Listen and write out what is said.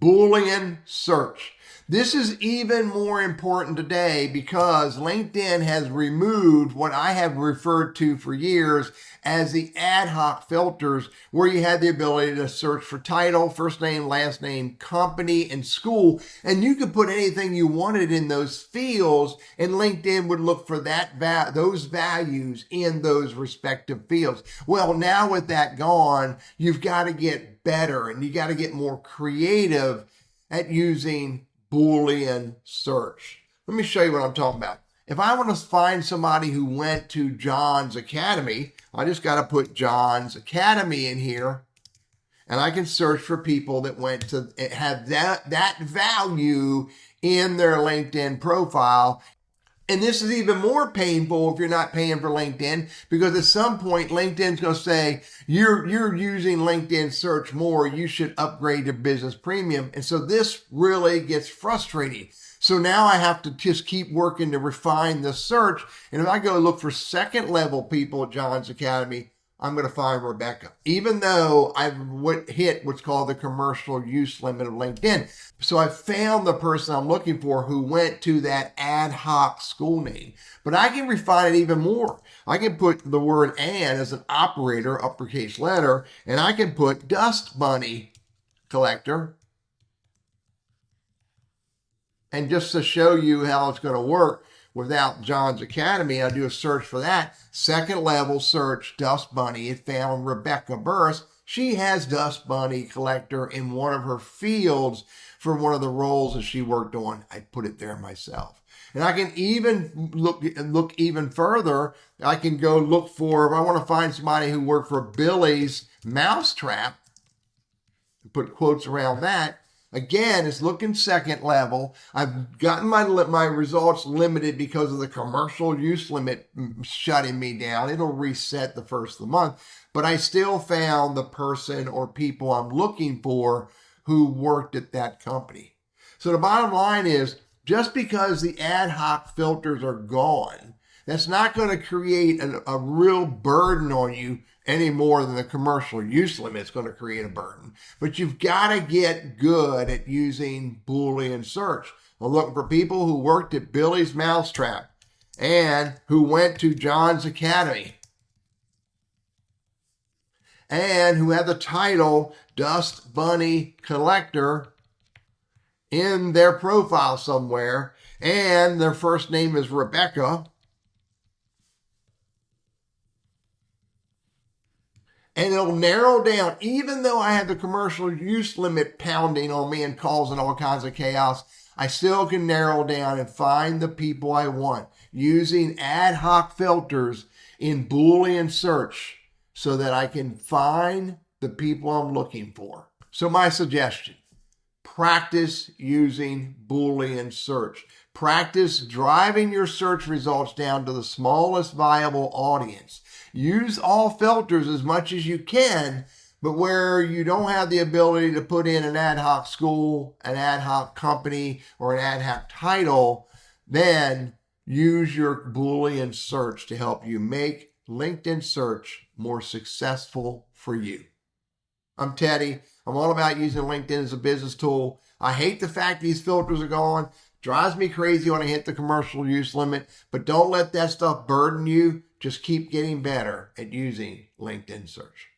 Boolean search. This is even more important today because LinkedIn has removed what I have referred to for years as the ad hoc filters, where you had the ability to search for title, first name, last name, company, and school, and you could put anything you wanted in those fields, and LinkedIn would look for those values in those respective fields. Well, now with that gone, you've got to get better and you got to get more creative at using Boolean search. Let me show you what I'm talking about. If I want to find somebody who went to John's Academy, I just got to put John's Academy in here, and I can search for people that went to have that value in their LinkedIn profile. And this is even more painful if you're not paying for LinkedIn, because at some point LinkedIn's going to say, you're using LinkedIn search more, you should upgrade your business premium. And so this really gets frustrating. So now I have to just keep working to refine the search. And if I go look for second level people at John's Academy, I'm going to find Rebecca, even though I've hit what's called the commercial use limit of LinkedIn. So I found the person I'm looking for who went to that ad hoc school name. But I can refine it even more. I can put the word "and" as an operator, uppercase letter, and I can put dust bunny collector. And just to show you how it's going to work, without John's Academy, I do a search for that. Second level search, Dust Bunny. It found Rebecca Burris. She has Dust Bunny collector in one of her fields for one of the roles that she worked on. I put it there myself. And I can even look even further. I can go look for, if I want to find somebody who worked for Billy's Mousetrap, put quotes around that. Again, it's looking second level. I've gotten my results limited because of the commercial use limit shutting me down. It'll reset the first of the month. But I still found the person or people I'm looking for who worked at that company. So the bottom line is, just because the ad hoc filters are gone, that's not going to create a real burden on you any more than the commercial use limit is going to create a burden. But you've got to get good at using Boolean search. I'm looking for people who worked at Billy's Mousetrap and who went to John's Academy and who had the title Dust Bunny Collector in their profile somewhere, and their first name is Rebecca. And it'll narrow down, even though I have the commercial use limit pounding on me and causing all kinds of chaos, I still can narrow down and find the people I want using ad hoc filters in Boolean search so that I can find the people I'm looking for. So my suggestion, practice using Boolean search. Practice driving your search results down to the smallest viable audience. Use all filters as much as you can, but where you don't have the ability to put in an ad hoc school, an ad hoc company, or an ad hoc title, then use your Boolean search to help you make LinkedIn search more successful for you. I'm Teddy. I'm all about using LinkedIn as a business tool. I hate the fact these filters are gone. Drives me crazy when I hit the commercial use limit, but don't let that stuff burden you. Just keep getting better at using LinkedIn search.